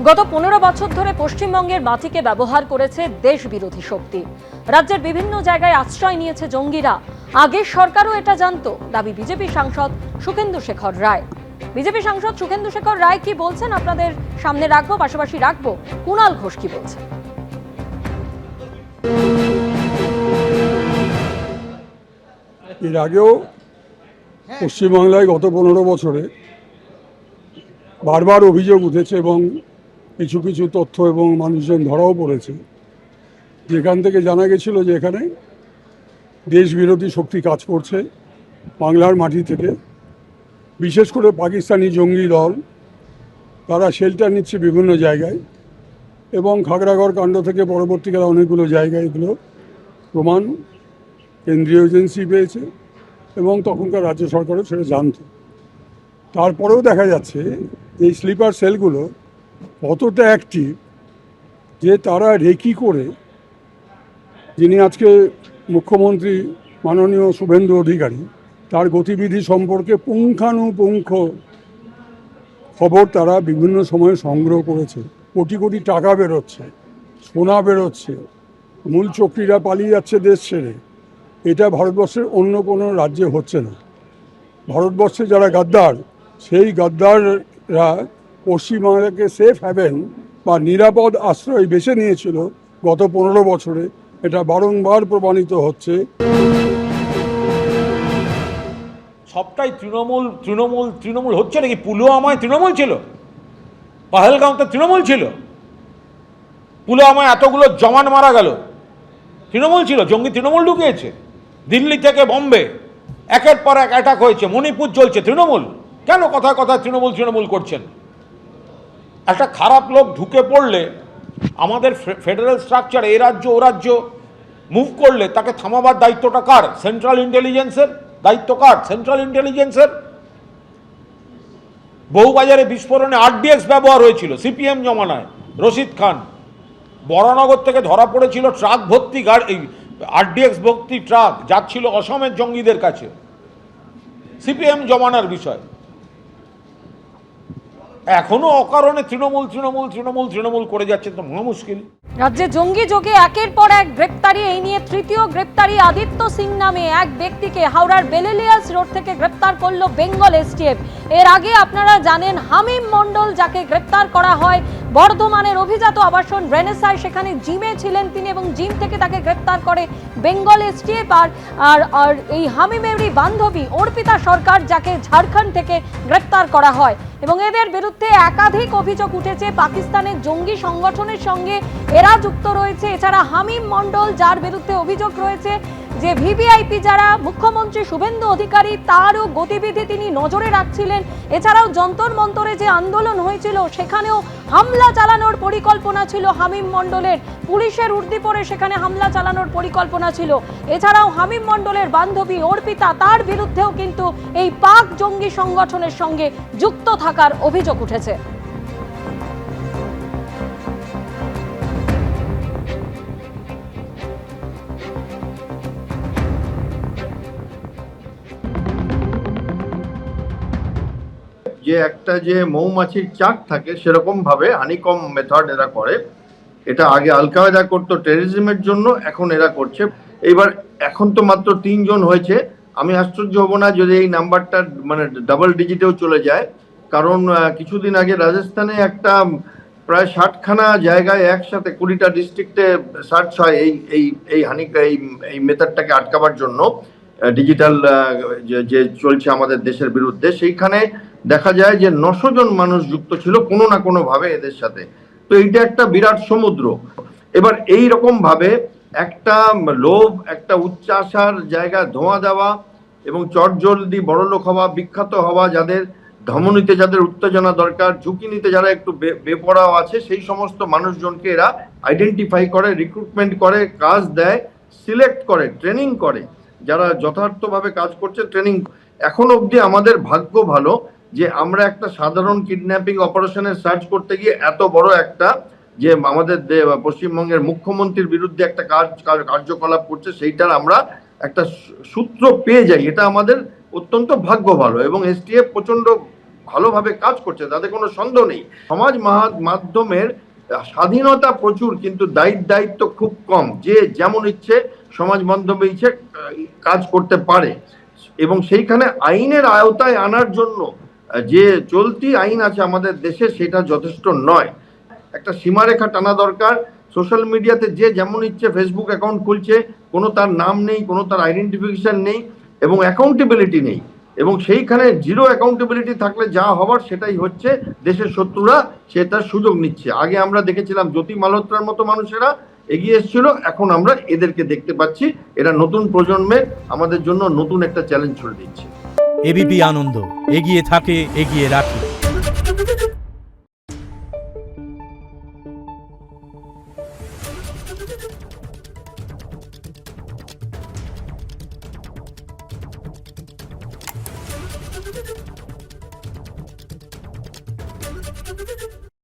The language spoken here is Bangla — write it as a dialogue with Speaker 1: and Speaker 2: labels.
Speaker 1: গত 15 বছর ধরে পশ্চিমবঙ্গের মাটিকে ব্যবহার করেছে দেশ বিরোধী শক্তি। রাজ্যের বিভিন্ন জায়গায় আশ্রয় নিয়েছে জঙ্গিরা। আগের সরকারও এটা জানতো, দাবি বিজেপি সাংসদ সুখেন্দু শেখর রায়। বিজেপি সাংসদ সুখেন্দু শেখর রায় কি বলছেন আপনাদের সামনে রাখবো, পাশাপাশি রাখবো কুণাল ঘোষ কি বলছেন।
Speaker 2: এর আগেও পশ্চিমবাংলায় গত 15 বছরে বারবার অভিযোগ উঠেছে এবং কিছু কিছু তথ্য এবং মানুষজন ধরাও পড়েছে, যেখান থেকে জানা গেছিল যে এখানে দেশ বিরোধী শক্তি কাজ করছে বাংলার মাটি থেকে। বিশেষ করে পাকিস্তানি জঙ্গি দল, তারা শেল্টার নিচ্ছে বিভিন্ন জায়গায় এবং খাগড়াগড় কাণ্ড থেকে পরবর্তীকালে অনেকগুলো জায়গায় এগুলো প্রমাণ কেন্দ্রীয় এজেন্সি পেয়েছে এবং তখনকার রাজ্য সরকারও সেটা জানত। তারপরেও দেখা যাচ্ছে এই স্লিপার সেলগুলো কতটা অ্যাক্টিভ যে তারা রেকি করে, যিনি আজকে মুখ্যমন্ত্রী মাননীয় শুভেন্দু অধিকারী, তার গতিবিধি সম্পর্কে পুঙ্খানুপুঙ্খ খবর তারা বিভিন্ন সময়ে সংগ্রহ করেছে। কোটি কোটি টাকা বেরোচ্ছে, সোনা বেরোচ্ছে, মূল চক্রীরা পালিয়ে যাচ্ছে দেশ ছেড়ে। এটা ভারতবর্ষের অন্য কোনো রাজ্যে হচ্ছে না। ভারতবর্ষে যারা গাদ্দার, সেই গাদ্দাররা পশ্চিমবাংলাকে সেফ হ্যাভেন বা নিরাপদ আশ্রয় বেছে নিয়েছিল গত 15 বছরে। এটা বারংবার প্রমাণিত হচ্ছে।
Speaker 3: সবটাই তৃণমূল তৃণমূল তৃণমূল হচ্ছে নাকি? পুলওয়ামায় তৃণমূল ছিল, পাহেলগাঁওতে তৃণমূল ছিল, পুলওয়ামায় এতগুলো জওয়ান মারা গেল, তৃণমূল ছিল, জঙ্গি তৃণমূল ঢুকিয়েছে। দিল্লি থেকে বোম্বে একের পর এক অ্যাটাক হয়েছে, মণিপুর চলছে, তৃণমূল। কেন কথায় কথায় তৃণমূল তৃণমূল করছেন? একটা খারাপ লোক ঢুকে পড়লে আমাদের ফেডারেল স্ট্রাকচার এ রাজ্য ও রাজ্য মুভ করলে তাকে থামাবার দায়িত্বটা কার? সেন্ট্রাল ইন্টেলিজেন্সের দায়িত্ব কার? সেন্ট্রাল ইন্টেলিজেন্সের। বহুবাজারে বিস্ফোরণে আরডিএক্স ব্যবহার হয়েছিল সিপিএম জমানায়। রশিদ খান বরানগর থেকে ধরা পড়েছিল ট্রাক ভর্তি গাড়ি, আরডিএক্স ভর্তি ট্রাক যাচ্ছিল অসমের জঙ্গিদের কাছে। সিপিএম জমানার বিষয়। এখনো অকারণে তৃণমূল তৃণমূল তৃণমূল তৃণমূল করে যাচ্ছে, তো মহা মুশকিল।
Speaker 1: রাজ্যে জঙ্গি যোগে একের পর এক গ্রেপ্তারি। এই নিয়ে তৃতীয় গ্রেপ্তারি। আদিত্য সিং নামে এক ব্যক্তিকে হাওড়ার বেলেলিয়াস রোড থেকে গ্রেপ্তার করলো বেঙ্গল এসটিএফ। এর আগে আপনারা জানেন হামিম মণ্ডল, যাকে গ্রেপ্তার করা হয় বর্ধমানের অভিজাত আবাসন রেনেসায়, সেখানে জিমে ছিলেন তিনি এবং জিম থেকে তাকে গ্রেপ্তার করে বেঙ্গল এসটিএফ। আর এই হামিমেরই বান্ধবী অর্পিতা সরকার, যাকে ঝাড়খণ্ড থেকে গ্রেপ্তার করা হয়। এবং এদের বিরুদ্ধে একাধিক অভিযোগ উঠেছে। পাকিস্তানের জঙ্গি সংগঠনের সঙ্গে এরা যুক্ত রয়েছে। এছাড়া হামিম মণ্ডল, যার বিরুদ্ধে অভিযোগ রয়েছে যে ভিভিআইপি যারা মুখ্যমন্ত্রী শুভেন্দু অধিকারী, তারও গতিবিধি তিনি নজরে রাখছিলেন। এছাড়াও যন্তর মন্তরে যে আন্দোলন হয়েছিল সেখানেও হামলা চালানোর পরিকল্পনা ছিল হামিম মণ্ডলের। পুলিশের উর্দি পরে সেখানে হামলা চালানোর পরিকল্পনা ছিল। এছাড়াও হামিম মণ্ডলের বান্ধবী অর্পিতা, তার বিরুদ্ধেও কিন্তু এই পাক জঙ্গি সংগঠনের সঙ্গে যুক্ত থাকার অভিযোগ উঠেছে।
Speaker 4: যে একটা যে মৌমাছির চাক থাকে, সেরকম ভাবে হানিকম মেথড এরা করে। এটা আগে আল কায়দা করতো টেররিজমের জন্য, এখন এরা করছে। এইবার এখন তো মাত্র 3 জন হয়েছে। আমি আশ্চর্য হব না যদি এই নাম্বারটা মানে ডাবল ডিজিটেও চলে যায়, কারণ কিছুদিন আগে রাজস্থানে একটা প্রায় 60খানা জায়গায় একসাথে 20টা ডিস্ট্রিক্টে সার্চ হয় এই এই এই এই মেথডটাকে আটকাবার জন্য, ডিজিটাল যে চলছে আমাদের দেশের বিরুদ্ধে। সেইখানে দেখা যায় যে 900 জন মানুষ যুক্ত ছিল কোনো না কোনো ভাবে এদের সাথে। তো এইটা একটা বিরাট সমুদ্র। এবার এই রকম ভাবে একটা লোভ, একটা উচ্চাশার জায়গা ধোঁয়া দেওয়া এবং চটজলদি বড়লোক হওয়া, বিখ্যাত হওয়া, যাদের ধমনীতে যাদের উত্তেজনা দরকার, ঝুঁকি নিতে যারা একটু বেপরোয়া আছে, সেই সমস্ত মানুষজনকে এরা আইডেন্টিফাই করে, রিক্রুটমেন্ট করে, কাজ দেয়, সিলেক্ট করে, ট্রেনিং করে। যারা যথার্থভাবে কাজ করছে ট্রেনিং। এখন অবধি আমাদের ভাগ্য ভালো যে আমরা একটা সাধারণ কিডন্যাপিং অপারেশনের সার্চ করতে গিয়ে এত বড় একটা যে আমাদের পশ্চিমবঙ্গের মুখ্যমন্ত্রীর বিরুদ্ধে একটা কার্যকলাপ করছে, সেইটার আমরা একটা সূত্র পেয়ে যাই। এটা আমাদের অত্যন্ত ভাগ্য ভালো এবং এসটিএফ প্রচন্ড ভালোভাবে কাজ করছে, তাতে কোনো সন্দেহ নেই। সমাজ মাধ্যমের স্বাধীনতা প্রচুর, কিন্তু দায়িত্ব খুব কম। যে যেমন ইচ্ছে সমাজ মাধ্যমে ইচ্ছে কাজ করতে পারে, এবং সেইখানে আইনের আওতায় আনার জন্য যে চলতি আইন আছে আমাদের দেশে সেটা যথেষ্ট নয়। একটা সীমারেখা টানা দরকার। সোশ্যাল মিডিয়াতে যে যেমন ইচ্ছে ফেসবুক অ্যাকাউন্ট খুলছে, কোনো তার নাম নেই, কোনো তার আইডেন্টিফিকেশন নেই, এবং অ্যাকাউন্টেবিলিটি নেই। এবং সেইখানে জিরো অ্যাকাউন্টেবিলিটি থাকলে যা হবার সেটাই হচ্ছে। দেশের শত্রুরা সে তার সুযোগ নিচ্ছে। আগে আমরা দেখেছিলাম জ্যোতি মালহোত্রার মতো মানুষেরা এগিয়ে এসেছিল, এখন আমরা এদেরকে দেখতে পাচ্ছি। এরা নতুন প্রজন্মের আমাদের জন্য নতুন একটা চ্যালেঞ্জ ছড়ে দিচ্ছে।
Speaker 5: এবিপি আনন্দ, এগিয়ে থাকে, এগিয়ে রাখে।